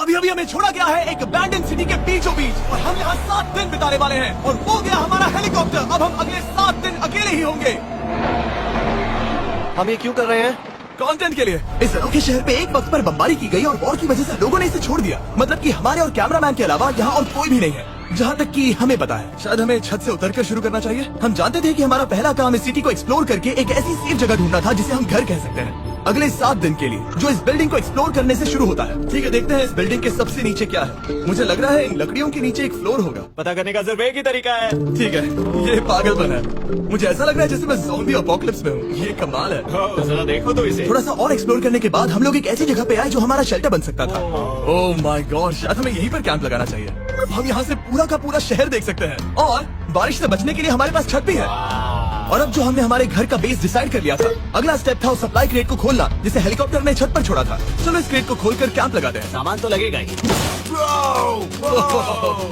अभी अभी हमें छोड़ा गया है एक अबैंडन सिटी के बीचों बीच और हम यहाँ 7 दिन बिताने वाले हैं और वो गया हमारा हेलीकॉप्टर। अब हम अगले 7 दिन अकेले ही होंगे। हम ये क्यों कर रहे हैं? कंटेंट के लिए। इस अनोखे शहर पे एक वक्त पर बमबारी की गई और वॉर की वजह से लोगों ने इसे छोड़ दिया। मतलब कि हमारे और कैमरामैन के अलावा यहाँ और कोई भी नहीं है, जहाँ तक कि हमें पता है। शायद हमें छत से उतरकर शुरू करना चाहिए। हम जानते थे कि हमारा पहला काम इस सिटी को एक्सप्लोर करके एक ऐसी सेफ जगह ढूंढना था जिसे हम घर कह सकते हैं, अगले 7 दिन के लिए, जो इस बिल्डिंग को एक्सप्लोर करने से शुरू होता है। ठीक है, देखते हैं इस बिल्डिंग के सबसे नीचे क्या है। मुझे लग रहा है इन लकड़ियों के नीचे एक फ्लोर होगा। पता करने का सिर्फ एक ही तरीका है। ठीक है, ये पागलपन है। मुझे ऐसा लग रहा है जैसे मैं ज़ॉम्बी अपोकलिप्स में हूँ। ये कमाल है। जरा देखो तो इसे। थोड़ा सा और एक्सप्लोर करने के बाद हम लोग एक ऐसी जगह पे आए जो हमारा शेल्टर बन सकता था। ओह माय गॉड, शायद हमें यहीं पर कैंप लगाना चाहिए। हम यहाँ से पूरा का पूरा शहर देख सकते हैं और बारिश से बचने के लिए हमारे पास छत भी है। और अब जो हमने हमारे घर का बेस डिसाइड कर लिया था, अगला स्टेप था उस सप्लाई क्रेट को खोलना जिसे हेलीकॉप्टर ने छत पर छोड़ा था। चलो इस क्रेट को खोलकर कैंप लगाते हैं। सामान तो लगेगा ही।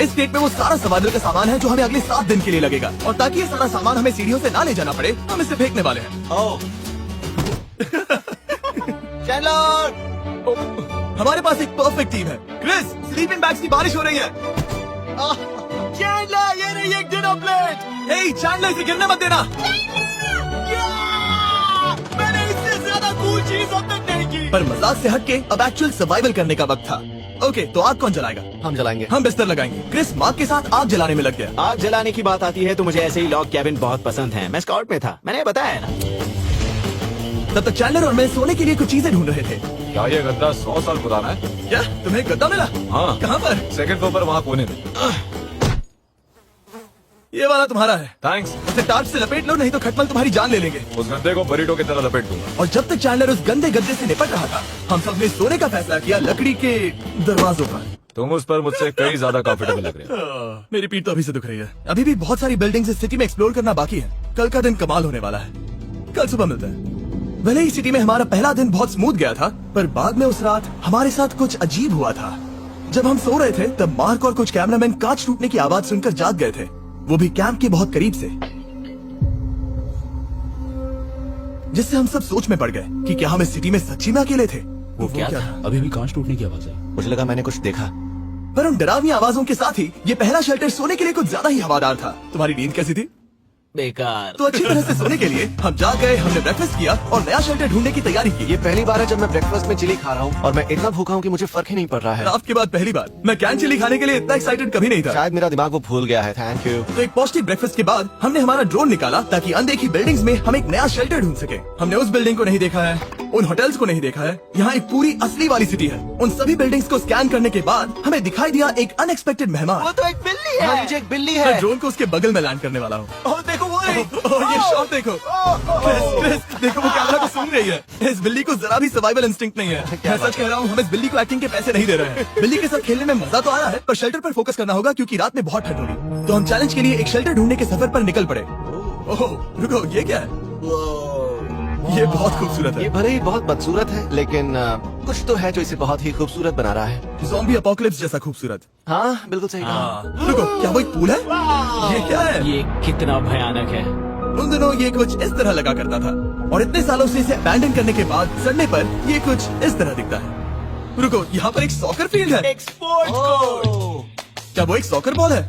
इस क्रेट में वो सारा सर्वाइवल का सामान है जो हमें अगले 7 दिन के लिए लगेगा। और ताकि ये सारा सामान हमें सीढ़ियों से ना ले जाना पड़े, हम इसे फेंकने वाले हैं। चैंडलर! हमारे पास एक परफेक्ट टीम है। क्रिस, स्लीपिंग बैग्स की बारिश हो रही है। चैंडलर, ये रही एक डिनर प्लेट। हे चैंडलर, इसे गिरने मत देना। मैंने इससे ज्यादा कूल चीज अब तक नहीं की। पर मजाक से हटके अब एक्चुअल सर्वाइवल करने का वक्त था। ओके, तो आग कौन जलाएगा? हम जलाएंगे। हम बिस्तर लगाएंगे। क्रिस मार्क के साथ आग जलाने में लग गया। आग जलाने की बात आती है तो मुझे ऐसे ही लॉग कैबिन बहुत पसंद है। मैं स्काउट में था, मैंने बताया है ना। तब तक चैंडलर और मैं सोने के लिए कुछ चीजें ढूंढ रहे थे। क्या ये गद्दा 100 साल पुराना है? क्या तुम्हें गद्दा मिला? हाँ। कहाँ पर? सेकंड फ्लोर पर, वहाँ कोने में। ये वाला तुम्हारा है। थैंक्स। उसे टार्च से लपेट लो, नहीं तो खटमल तुम्हारी जान ले लेंगे। उस गद्दे को बरीटो की तरह लपेट दूंगा। और जब तक चैंडलर उस गंदे गद्दे से निपट रहा था, हम सब ने सोने का फैसला किया लकड़ी के दरवाजों पर। तुम उस पर मुझसे कई ज्यादा कंफर्टेबल लग रहे हो। मेरी पीठ तो अभी से दुख रही है। अभी भी बहुत सारी बिल्डिंग्स इस सिटी में एक्सप्लोर करना बाकी है। कल का दिन कमाल होने वाला है। कल सुबह मिलते हैं। भले ही सिटी में हमारा पहला दिन बहुत स्मूथ गया था, पर बाद में उस रात हमारे साथ कुछ अजीब हुआ था। जब हम सो रहे थे तब मार्क और कुछ कैमरामैन कांच टूटने की आवाज सुनकर जाग गए थे, वो भी कैंप के बहुत करीब से, जिससे हम सब सोच में पड़ गए कि क्या हम इस सिटी में सच्ची में अकेले थे। वो क्या था? अभी भी कांच टूटने की आवाज है। मुझे लगा मैंने कुछ देखा। पर उन डरावनी आवाजों के साथ ही ये पहला शेल्टर सोने के लिए कुछ ज्यादा ही हवादार था। तुम्हारी नींद कैसी थी? बेकार। तो अच्छी तरह से सोने के लिए हम जाग गए। हमने ब्रेकफास्ट किया और नया शेल्टर ढूंढने की तैयारी की। ये पहली बार है जब मैं ब्रेकफास्ट में चिली खा रहा हूँ और मैं इतना भूखा हूँ कि मुझे फर्क ही नहीं पड़ रहा है। आपके बाद पहली बार मैं कैन चिली खाने के लिए इतना एक्साइटेड कभी नहीं था। शायद मेरा दिमाग वो भूल गया है। Thank you. तो एक पौष्टिक ब्रेकफास्ट के बाद हमने हमारा ड्रोन निकाला ताकि अनदेखी बिल्डिंग्स में हम एक नया शेल्टर ढूंढ सके। हमने उस बिल्डिंग को नहीं देखा है, उन होटल्स को नहीं देखा है। यहाँ एक पूरी असली वाली सिटी है। उन सभी बिल्डिंग्स को स्कैन करने के बाद हमें दिखाई दिया एक अनएक्सपेक्टेड मेहमान। वो तो एक बिल्ली है। हाँ, नीचे एक बिल्ली मैं है। ड्रोन को उसके बगल में लैंड करने वाला हूँ। ओह, देखो वो है। ये शॉट देखो। क्रिस, देखो वो कैमरा को सूंघ रही है। इस बिल्ली को जरा भी सर्वाइवल इंस्टिंक्ट नहीं है। मैं सच कह रहा हूँ, हम इस बिल्ली को एक्टिंग के पैसे नहीं दे रहे हैं। बिल्ली के साथ खेलने में मजा तो आ रहा है, पर शेल्टर पर फोकस करना होगा क्योंकि रात में बहुत ठंड होगी। तो हम चैलेंज के लिए एक शेल्टर ढूंढने के सफर पर निकल पड़े। ओह रुको, ये क्या है? ये बहुत खूबसूरत ये है। भले ही बहुत बदसूरत है, लेकिन कुछ तो है जो इसे बहुत ही खूबसूरत बना रहा है। ज़ॉम्बी अपोकलिप्स जैसा खूबसूरत। हाँ, बिल्कुल सही कहा। रुको, क्या वो एक पूल है? ये क्या है? ये कितना भयानक है। उन दिनों ये कुछ इस तरह लगा करता था और इतने सालों से इसे अबैंडन करने के बाद सड़ने पर ये कुछ इस तरह दिखता है। रुको, यहाँ पर एक सॉकर फील्ड है। एक स्पोर्ट्स कोर्ट। क्या वो एक सॉकर बॉल है?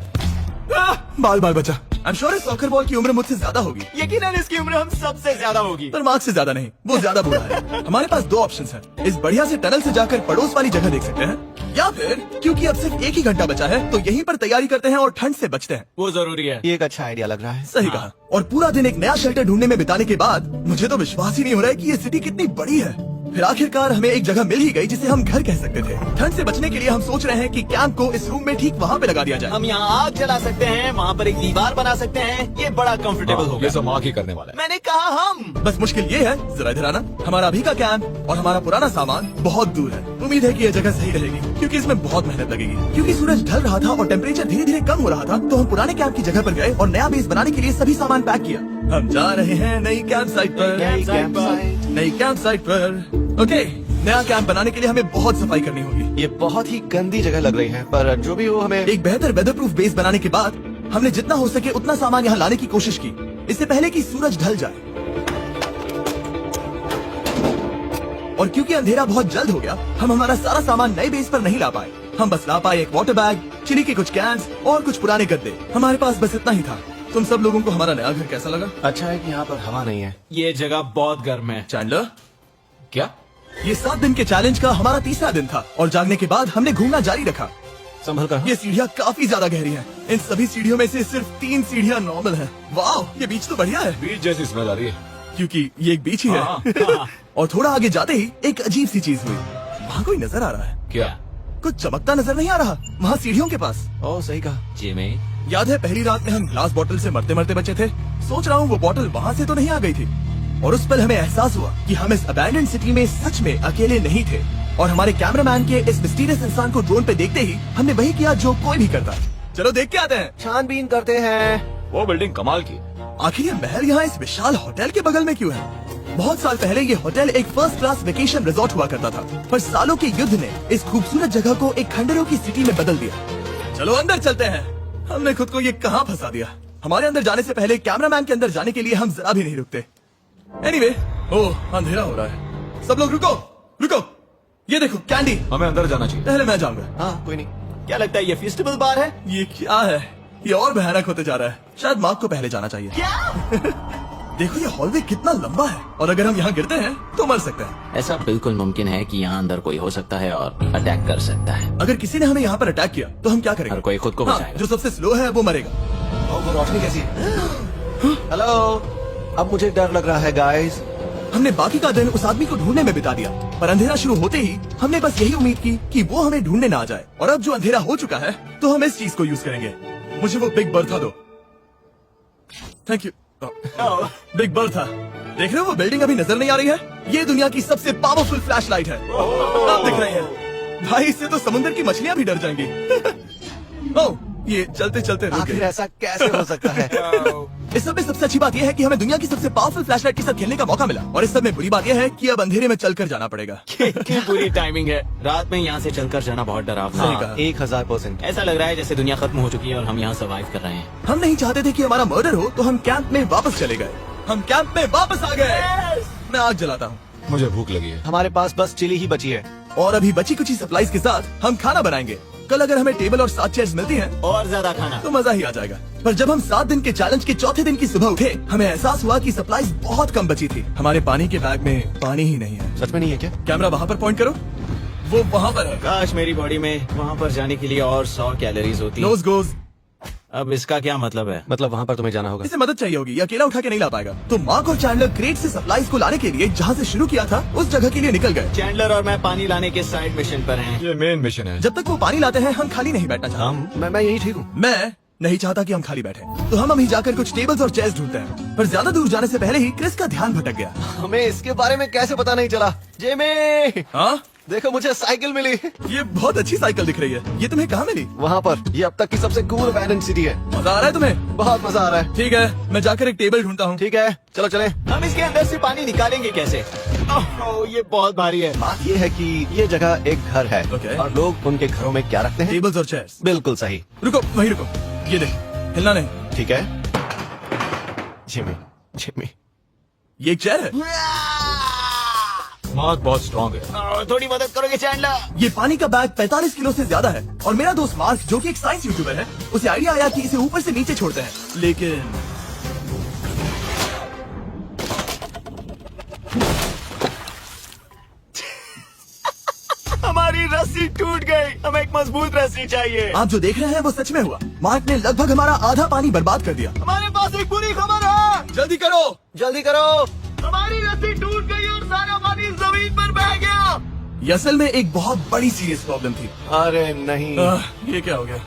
बाल बाल बचा। आई एम श्योर इस सॉकर बॉल की उम्र मुझसे ज्यादा होगी, यकीनन इसकी उम्र हम सबसे ज्यादा होगी। पर मार्क से ज्यादा नहीं। वो ज्यादा बुरा है। हमारे पास 2 ऑप्शंस हैं। इस बढ़िया से टनल से जाकर पड़ोस वाली जगह देख सकते हैं, या फिर क्योंकि अब सिर्फ 1 ही घंटा बचा है तो यहीं पर तैयारी करते हैं और ठंड से बचते हैं। वो जरूरी है। ये एक अच्छा आइडिया लग रहा है। सही कहा। और पूरा दिन एक नया शेल्टर ढूंढने में बिताने के बाद मुझे तो विश्वास ही नहीं हो रहा है कि ये सिटी कितनी बड़ी है। फिर आखिरकार हमें एक जगह मिल ही गई जिसे हम घर कह सकते थे। ठंड से बचने के लिए हम सोच रहे हैं कि कैंप को इस रूम में ठीक वहाँ पे लगा दिया जाए। हम यहाँ आग जला सकते हैं, वहाँ पर एक दीवार बना सकते हैं। ये बड़ा कंफर्टेबल ये होगा। सब मार्क ही करने वाला है। मैंने कहा हम। बस मुश्किल ये है, जरा इधर आना। हमारा अभी का कैंप और हमारा पुराना सामान बहुत दूर है। उम्मीद है कि यह जगह सही रहेगी क्योंकि इसमें बहुत मेहनत लगेगी। क्योंकि सूरज ढल रहा था और टेम्परेचर धीरे धीरे कम हो रहा था, तो हम पुराने कैंप की जगह पर गए और नया बेस बनाने के लिए सभी सामान पैक किया। हम जा रहे हैं नई कैंप साइट पर। नई कैंप साइट पर। ओके, नया कैंप बनाने के लिए हमें बहुत सफाई करनी होगी। ये बहुत ही गंदी जगह लग रही है, पर जो भी हो हमें एक बेहतर वेदर प्रूफ बेस बनाने के बाद हमने जितना हो सके उतना सामान यहाँ लाने की कोशिश की, इससे पहले कि सूरज ढल जाए। और क्योंकि अंधेरा बहुत जल्द हो गया, हम हमारा सारा सामान नए बेस पर नहीं ला पाए। हम बस ला पाए एक वाटर बैग, चिली के कुछ कैंस और कुछ पुराने गद्दे। हमारे पास बस इतना ही था। तुम सब लोगों को हमारा नया घर कैसा लगा? अच्छा है कि यहाँ पर हवा नहीं है। ये जगह बहुत गर्म है। चैंडलर, क्या? ये 7 दिन के चैलेंज का हमारा तीसरा दिन था और जागने के बाद हमने घूमना जारी रखा। संभल कर। ये सीढ़ियाँ काफी ज्यादा गहरी हैं। इन सभी सीढ़ियों में से सिर्फ 3 सीढ़ियाँ नॉर्मल हैं। वाह, ये बीच तो बढ़िया है बीच जैसी स्मेल आ रही है। क्योंकि ये एक बीच ही है। हाँ। और थोड़ा आगे जाते ही एक अजीब सी चीज हुई। वहाँ कोई नजर आ रहा है। क्या? कुछ चमकता नजर नहीं आ रहा वहाँ सीढ़ियों के पास। ओह सही कहा। जिमी, याद है पहली रात में हम ग्लास बॉटल से मरते मरते बचे थे? सोच रहा हूँ वो बॉटल वहाँ से तो नहीं आ गई थी। और उस पल हमें एहसास हुआ कि हम इस अबैंडन्ड सिटी में सच में अकेले नहीं थे। और हमारे कैमरामैन के इस मिस्टीरियस इंसान को ड्रोन पे देखते ही हमने वही किया जो कोई भी करता। चलो देख के आते हैं। छानबीन करते हैं। वो बिल्डिंग कमाल की। आखिर ये महल यहाँ इस विशाल होटल के बगल में क्यों है? बहुत साल पहले ये होटल एक फर्स्ट क्लास वेकेशन रिजॉर्ट हुआ करता था, पर सालों के युद्ध ने इस खूबसूरत जगह को एक खंडरों की सिटी में बदल दिया। चलो अंदर चलते हैं। हमने खुद को ये कहाँ फंसा दिया। हमारे अंदर जाने से पहले कैमरामैन के अंदर जाने के लिए हम जरा भी नहीं रुकते। एनीवे, ओह अंधेरा हो रहा है। सब लोग रुको रुको, ये देखो कैंडी। हमें अंदर जाना चाहिए। पहले मैं जाऊंगा। हाँ कोई नहीं। क्या लगता है ये फेस्टिवल बार है? ये क्या है? ये और भयानक होते जा रहा है। शायद मार्क को पहले जाना चाहिए। देखो ये हॉलवे कितना लंबा है और अगर हम यहाँ गिरते हैं तो मर सकते हैं। ऐसा बिल्कुल मुमकिन है कि यहाँ अंदर कोई हो सकता है और अटैक कर सकता है। अगर किसी ने हमें यहाँ पर अटैक किया तो हम क्या करेंगे? हर कोई खुद को हाँ, बचाएगा। जो सबसे स्लो है वो मरेगा। ओह वो रोशनी कैसी है? हेलो, अब मुझे डर लग रहा है गाइस। हमने बाकी का दिन उस आदमी को ढूंढने में बिता दिया, पर अंधेरा शुरू होते ही हमने बस यही उम्मीद की कि वो हमें ढूंढने ना आ जाए। और अब जो अंधेरा हो चुका है तो हम इस चीज को यूज करेंगे। मुझे वो बिग बर्था दो। Thank you. बिग बर्था, देख रहे हो वो बिल्डिंग अभी नजर नहीं आ रही है? ये दुनिया की सबसे पावरफुल फ्लैशलाइट है। आप दिख रही है भाई, इससे तो समुद्र की मछलियां भी डर जाएंगी। ओह, ये चलते चलते रुक आखिर गई। ऐसा कैसे हो सकता है? इस सब में सबसे अच्छी बात यह है कि हमें दुनिया की सबसे पावरफुल फ्लैशलाइट के साथ खेलने का मौका मिला। और इस सब में बुरी बात यह है कि अब अंधेरे में चलकर जाना पड़ेगा। कितनी बुरी टाइमिंग है। रात में यहाँ से चलकर जाना बहुत डरावना सही है। कहा। 1000%। ऐसा लग रहा है जैसे दुनिया खत्म हो चुकी है और हम यहाँ सर्वाइव कर रहे हैं। हम नहीं चाहते थे कि हमारा मर्डर हो, तो हम कैंप में वापस चले गए। हम कैंप में वापस आ गए। मैं आग जलाता हूँ मुझे भूख लगी है। हमारे पास बस चिली ही बची है। और अभी बची कुछ सप्लाईज के साथ हम खाना बनाएंगे। कल अगर हमें टेबल और 7 चेयर्स मिलती हैं और ज्यादा खाना। तो मजा ही आ जाएगा। पर जब हम 7 दिन के चैलेंज के चौथे दिन की सुबह उठे, हमें एहसास हुआ कि सप्लाईज बहुत कम बची थी। हमारे पानी के बैग में पानी ही नहीं है। सच में नहीं है क्या? कैमरा वहाँ पर पॉइंट करो, वो वहाँ पर है। काश मेरी बॉडी में वहाँ पर जाने के लिए और 100 कैलोरीज होती। Nose goes. अब इसका क्या मतलब है? मतलब वहाँ पर तुम्हें जाना होगा। इसे मदद चाहिए होगी, ये अकेला उठा के नहीं ला पाएगा। तो मार्क और चैंडलर क्रेट से सप्लाईज को लाने के लिए जहाँ से शुरू किया था उस जगह के लिए निकल गए। चैंडलर और मैं पानी लाने के साइड मिशन पर हैं। ये मेन मिशन है। जब तक वो पानी लाते हैं हम खाली नहीं बैठना चाहते। मैं यही ठीक हूँ। मैं नहीं चाहता कि हम खाली बैठे, तो हम अभी जाकर कुछ टेबल्स और चेयर्स ढूंढते हैं। पर ज्यादा दूर जाने से पहले ही क्रिस का ध्यान भटक गया। हमें इसके बारे में कैसे पता नहीं चला? जेमी, हाँ, देखो मुझे साइकिल मिली। ये बहुत अच्छी साइकिल दिख रही है। ये तुम्हें कहाँ मिली? वहाँ पर। ये अब तक की सबसे कूल अबैंडन्ड सिटी है। मजा आ रहा है तुम्हें? बहुत मजा आ रहा है। ठीक है, मैं जाकर एक टेबल ढूंढता हूँ। ठीक है, चलो चले। हम इसके अंदर से पानी निकालेंगे कैसे? ओह, ये बहुत भारी है। बात ये है कि ये जगह एक घर है Okay. और लोग उनके घरों में क्या रखते हैं? टेबल्स और चेयर्स। बिल्कुल सही। रुको, वहीं रुको। ये देख, हिलना नहीं। ठीक है। जिमी, जिमी, ये एक चेयर है। मार्क बहुत स्ट्रॉन्ग है। थोड़ी मदद करोगे चैंडलर? ये पानी का बैग 45 किलो से ज्यादा है। और मेरा दोस्त मार्क, जो कि एक साइंस यूट्यूबर है, उसे आइडिया आया कि इसे ऊपर से नीचे छोड़ते हैं। लेकिन हमारी रस्सी टूट गई। हमें एक मजबूत रस्सी चाहिए। आप जो देख रहे हैं वो सच में हुआ। मार्क ने लगभग हमारा आधा पानी बर्बाद कर दिया। हमारे पास एक बुरी खबर है। जल्दी करो। जल्दी करो। हमारी रस्सी टूट गई और सारा पानी जमीन पर बह गया। ये असल में एक बहुत बड़ी सीरियस प्रॉब्लम थी। अरे नहीं। ये क्या हो गया?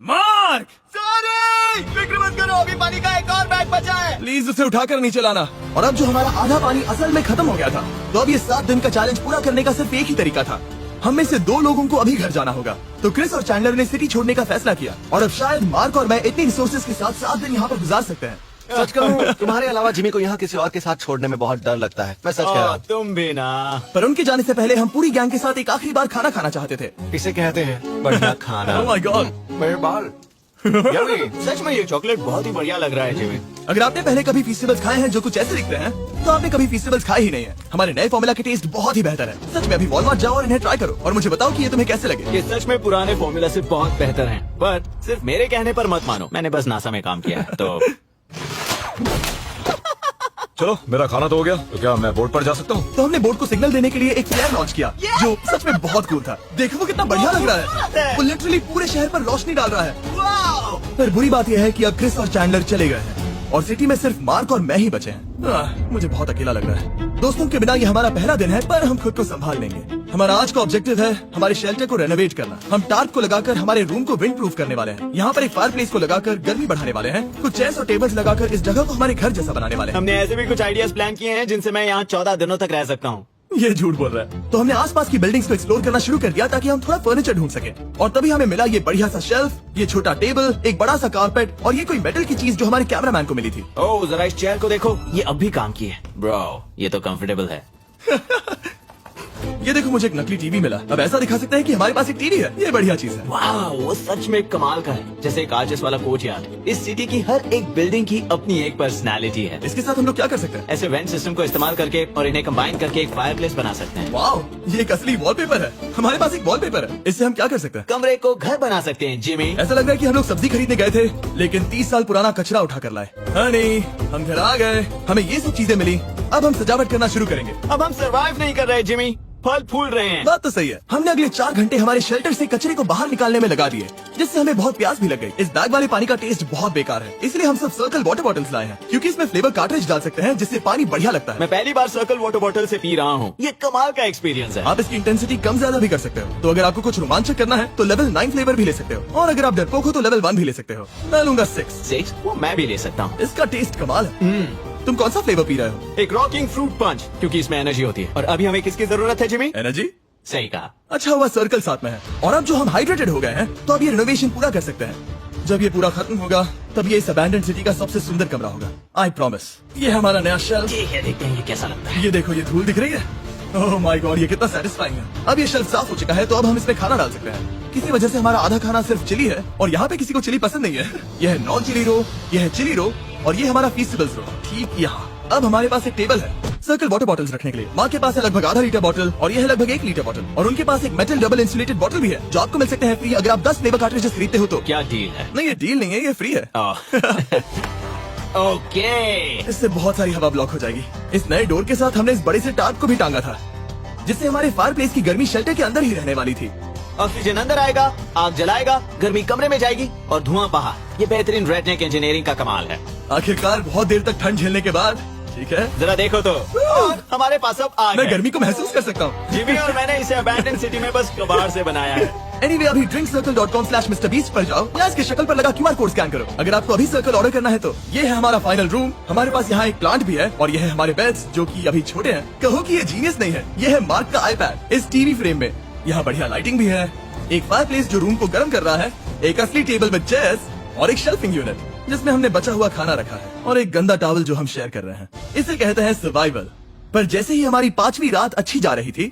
मार्क, सॉरी, फिक्र मत करो, अभी पानी का एक और बैग बचा है। प्लीज उसे उठाकर नीचे लाना। और अब जो हमारा आधा पानी असल में खत्म हो गया था, तो अब ये 7 दिन का चैलेंज पूरा करने का सिर्फ एक ही तरीका था। हम में से 2 लोगों को अभी घर जाना होगा। तो क्रिस और चैंडलर ने सिटी छोड़ने का फैसला किया। और अब शायद मार्क और मैं इतनी रिसोर्सेज के साथ 7 दिन यहाँ पर गुजार सकते हैं। सच कहूँ, तुम्हारे अलावा जिमी को यहाँ किसी और के साथ छोड़ने में बहुत डर लगता है। मैं सच कह रहा हूँ। तुम भी ना। पर उनके जाने से पहले हम पूरी गैंग के साथ एक आखिरी बार खाना खाना चाहते थे। इसे कहते हैं बढ़िया खाना। Oh my God! मेरे बाल। Yummy! सच में ये चॉकलेट बहुत ही बढ़िया लग रहा है जिमी। अगर आपने पहले कभी फेस्टिवल्स खाए हैं जो कुछ ऐसे दिखते हैं तो आपने कभी फेस्टिवल्स खाए ही नहीं है। हमारे नए फॉर्मूला के टेस्ट बहुत ही बेहतर है। सच में अभी वॉलमार्ट जाओ और इन्हें ट्राई करो और मुझे बताओ कि ये तुम्हें कैसे लगे। ये सच में पुराने फॉर्मूला से बहुत बेहतर हैं, पर सिर्फ मेरे कहने पर मत मानो। मैंने बस नासा में काम किया है, तो चलो मेरा खाना तो हो गया, तो क्या मैं बोर्ड पर जा सकता हूँ? तो हमने बोर्ड को सिग्नल देने के लिए एक फ्लेयर लॉन्च किया जो सच में बहुत कूल था। देखो वो कितना बढ़िया लग रहा है। वो लिटरली पूरे शहर पर रोशनी डाल रहा है। पर बुरी बात यह है कि अब क्रिस और चैंडलर चले गए हैं और सिटी में सिर्फ मार्क और मैं ही बचे हैं। मुझे बहुत अकेला लग रहा है। दोस्तों के बिना ये हमारा पहला दिन है, पर हम खुद को संभाल लेंगे। हमारा आज का ऑब्जेक्टिव है हमारे शेल्टर को रेनोवेट करना। हम टार्प को लगाकर हमारे रूम को विंड प्रूफ करने वाले हैं। यहाँ पर एक फायर प्लेस को लगाकर गर्मी बढ़ाने वाले हैं। कुछ चेयर्स और टेबल्स लगाकर इस जगह को हमारे घर जैसा बनाने वाले हैं। हमने ऐसे भी कुछ आइडियाज प्लान किए हैं जिनसे मैं यहाँ 14 दिनों तक रह सकता हूँ। ये झूठ बोल रहा है। तो हमने आसपास की बिल्डिंग्स को एक्सप्लोर करना शुरू कर दिया ताकि हम थोड़ा फर्नीचर ढूंढ सके। और तभी हमें मिला ये बढ़िया सा शेल्फ, ये छोटा टेबल, एक बड़ा सा कारपेट और ये कोई मेटल की चीज जो हमारे कैमरामैन को मिली थी। ओह, जरा इस चेयर को देखो, ये अब भी काम की है। ब्रो, ये तो कंफर्टेबल है। ये देखो मुझे एक नकली टीवी मिला। अब ऐसा दिखा सकते हैं कि हमारे पास एक टीवी है। ये बढ़िया चीज है। वाह, वो सच में कमाल का है। जैसे एक आर्टिस्ट वाला कोच यार्ड। इस सिटी की हर एक बिल्डिंग की अपनी एक पर्सनालिटी है। इसके साथ हम लोग क्या कर सकते हैं? ऐसे वेंट सिस्टम को इस्तेमाल करके और इन्हें कंबाइन करके एक फायर प्लेस बना सकते हैं। वाओ, ये एक असली वॉलपेपर है। हमारे पास एक वॉलपेपर है। इससे हम क्या कर सकते हैं? कमरे को घर बना सकते हैं जिमी। ऐसा लग रहा है कि हम लोग सब्जी खरीदने गए थे लेकिन 30 साल पुराना कचरा उठा कर लाए। हनी, हम घर आ गए। हमें ये सब चीजें मिली। अब हम सजावट करना शुरू करेंगे। अब हम सरवाइव नहीं कर रहे जिमी, फल फूल रहे हैं। बात तो सही है। हमने अगले 4 घंटे हमारे शेल्टर से कचरे को बाहर निकालने में लगा दिए, जिससे हमें बहुत प्यास भी लग गई। इस बैग वाले पानी का टेस्ट बहुत बेकार है, इसलिए हम सब सर्कल वाटर बॉटल्स लाए हैं क्योंकि इसमें फ्लेवर कार्ट्रिज डाल सकते हैं जिससे पानी बढ़िया लगता है। मैं पहली बार सर्कल वाटर बॉटल से पी रहा हूँ। ये कमाल का एक्सपीरियंस है। आप इसकी इंटेंसिटी कम ज्यादा भी कर सकते हो। तो अगर आपको कुछ रोमांचक करना है तो लेवल 9 फ्लेवर भी ले सकते हो, और अगर आप डरपोक हो तो लेवल 1 भी ले सकते हो। मैं लूंगा 6। वो मैं भी ले सकता हूँ। इसका टेस्ट कमाल है। तुम कौन सा फ्लेवर पी रहे हो? एक रॉकिंग फ्रूट पंच, क्योंकि इसमें एनर्जी होती है। और अभी हमें किसकी जरूरत है जिमी? एनर्जी? सही कहा। अच्छा हुआ सर्कल साथ में है। और अब जो हम हाइड्रेटेड हो गए हैं तो अब ये रिनोवेशन पूरा कर सकते हैं। जब ये पूरा खत्म होगा तब ये इस अबैंडन्ड सिटी का सबसे सुंदर कमरा होगा। I promise. ये हमारा नया शेल्फ। ठीक है, देखते हैं ये कैसा लगता है। ये देखो, ये धूल दिख रही है। ओह माय गॉड, ये कितना सेटिस्फाइंग है। अब ये शेल्फ साफ हो चुका है तो अब हम इसमें खाना डाल सकते हैं। किसी वजह से हमारा आधा खाना सिर्फ चिली है और यहाँ पे किसी को चिली पसंद नहीं है। यह है नॉन चिली रो, यह है चिली रो और ये हमारा फीस्टेबल्स रो ठीक यहाँ। अब हमारे पास एक टेबल है सर्कल वाटर बॉटल्स रखने के लिए। माँ के पास है लगभग आधा लीटर बॉटल और ये है लगभग 1 लीटर बॉटल, और उनके पास एक मेटल डबल इंसुलेटेड बॉटल भी है जो आपको मिल सकते हैं फ्री अगर आप 10 फ्लेवर कार्ट्रिजेस खरीदते हो तो। क्या डील है? नहीं, ये डील नहीं है, ये फ्री है। ओके। इससे बहुत सारी हवा ब्लॉक हो जाएगी। इस नए डोर के साथ हमने इस बड़े से टार्प को भी टांगा था जिससे हमारे फायर प्लेस की गर्मी शेल्टर के अंदर ही रहने वाली थी। ऑक्सीजन अंदर आएगा, आग जलाएगा, गर्मी कमरे में जाएगी और धुआं बाहर। ये बेहतरीन रेडनेक इंजीनियरिंग का कमाल है। आखिरकार बहुत देर तक ठंड झेलने के बाद, ठीक है, जरा देखो तो, और हमारे पास अब आग मैं है। गर्मी को महसूस कर सकता हूँ। जिमी और मैंने इसे अबैंडन सिटी में बस कबाड़ से बनाया है। एनीवे, अभी drinkcircle.com/MrBeast पर जाओ या इसके शक्ल पर लगा QR कोड स्कैन करो। अगर आपको अभी सर्कल ऑर्डर करना है तो ये है हमारा फाइनल रूम। हमारे पास यहाँ एक प्लांट भी है और ये है हमारे बेड्स जो कि अभी छोटे हैं। कहो कि ये जीनियस नहीं है। ये है मार्क का आईपैड इस टीवी फ्रेम में। यहाँ बढ़िया लाइटिंग भी है, एक फायर प्लेस जो रूम को गर्म कर रहा है, एक असली टेबल विद चेयर्स और एक शेल्फिंग यूनिट जिसमें हमने बचा हुआ खाना रखा है, और एक गंदा टॉवल जो हम शेयर कर रहे हैं। इसे कहते हैं सर्वाइवल। पर जैसे ही हमारी 5वीं रात अच्छी जा रही थी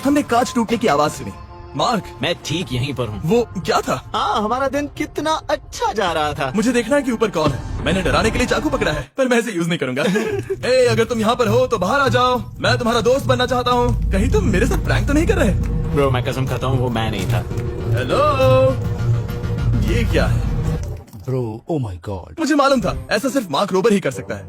हमने कांच टूटने की आवाज सुनी। मार्क, मैं ठीक यहीं पर हूँ। वो क्या था? हाँ, हमारा दिन कितना अच्छा जा रहा था। मुझे देखना है कि ऊपर कौन है। मैंने डराने के लिए चाकू पकड़ा है पर मैं इसे यूज नहीं करूंगा। ए, अगर तुम यहाँ पर हो तो बाहर आ जाओ। मैं तुम्हारा दोस्त बनना चाहता हूँ। कहीं तुम मेरे साथ प्रैंक तो नहीं कर रहे? ब्रो, मैं कसम खाता हूँ वो मैं नहीं था। हेलो, ये क्या है? Bro, oh my God. मुझे मालूम था ऐसा सिर्फ मार्क रोबर ही कर सकता है।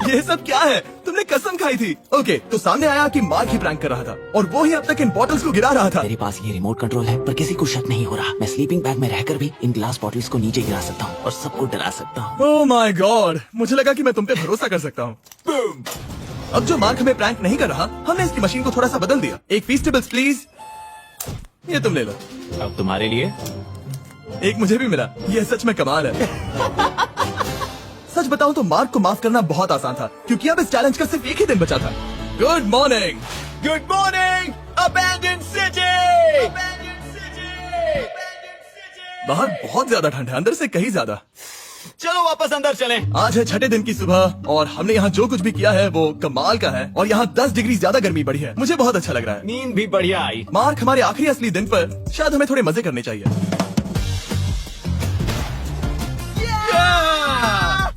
ये सब क्या है? तुमने कसम खाई थी। ओके, तो सामने आया कि मार्क ही प्रैंक कर रहा था और वो ही अब तक इन बॉटल्स को गिरा रहा था। मेरे पास ये रिमोट कंट्रोल है पर किसी को शक नहीं हो रहा। मैं स्लीपिंग बैग में रहकर भी इन ग्लास बॉटल्स को नीचे गिरा सकता हूँ और सबको डरा सकता हूँ। ओह माय गॉड, मुझे लगा कि मैं तुम पे भरोसा कर सकता हूँ। अब जो मार्क हमें प्रैंक नहीं कर रहा, हमने इसकी मशीन को थोड़ा सा बदल दिया। एक फीस्टेबल्स प्लीज, ये तुम ले लो। अब तुम्हारे लिए एक मुझे भी मिला। ये सच में कमाल है। सच बताऊं तो मार्क को माफ करना बहुत आसान था क्योंकि अब इस चैलेंज का सिर्फ एक ही दिन बचा था। Good morning, good morning abandoned city. बाहर बहुत ज्यादा ठंड है, अंदर से कहीं ज्यादा। चलो वापस अंदर चलें। आज है 6ठे दिन की सुबह और हमने यहाँ जो कुछ भी किया है वो कमाल का है, और यहाँ 10 डिग्री ज्यादा गर्मी बढ़ी है। मुझे बहुत अच्छा लग रहा है। नींद भी बढ़िया आई। मार्क, हमारे आखिरी असली दिन पर शायद हमें थोड़े मजे करने चाहिए।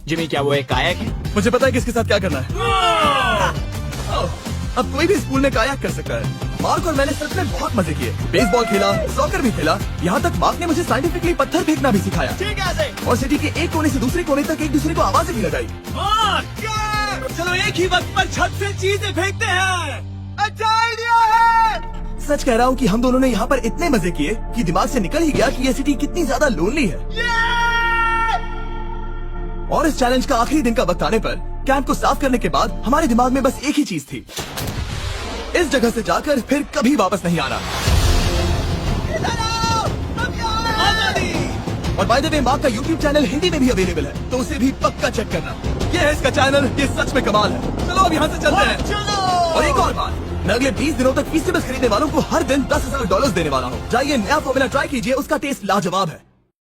जिमी, क्या वो एक कायक है? मुझे पता है किसके साथ क्या करना है। अब कोई भी स्कूल में कायाक कर सकता है। मार्क और मैंने सच में बहुत मजे किए। बेसबॉल खेला, सॉकर भी खेला, यहाँ तक मार्क ने मुझे साइंटिफिकली पत्थर फेंकना भी सिखाया। ठीक है। और सिटी के एक कोने से दूसरे कोने तक एक दूसरे को आवाजें भी लगाई। चलो एक ही वक्त पर छत से चीजें फेंकते हैं। अच्छा आइडिया है। सच कह रहा हूँ कि हम दोनों ने यहाँ पर इतने मजे किए कि दिमाग से निकल ही गया कि ये सिटी कितनी ज्यादा लोनली है। और इस चैलेंज का आखिरी दिन का वक्त आने पर कैंप को साफ करने के बाद हमारे दिमाग में बस एक ही चीज थी, इस जगह से जाकर फिर कभी वापस नहीं आना। और बाय द वे, मार्क का यूट्यूब चैनल हिंदी में भी अवेलेबल है, तो उसे भी पक्का चेक करना। ये है इसका चैनल, ये सच में कमाल है। चलो अब यहाँ से चलते हैं। और एक और बात, मैं अगले 20 दिनों तक फीसेबल्स खरीदने वालों को हर दिन $10,000 देने वाला हूँ। जाइए, नया फॉर्मूला ट्राई कीजिए, उसका टेस्ट लाजवाब है।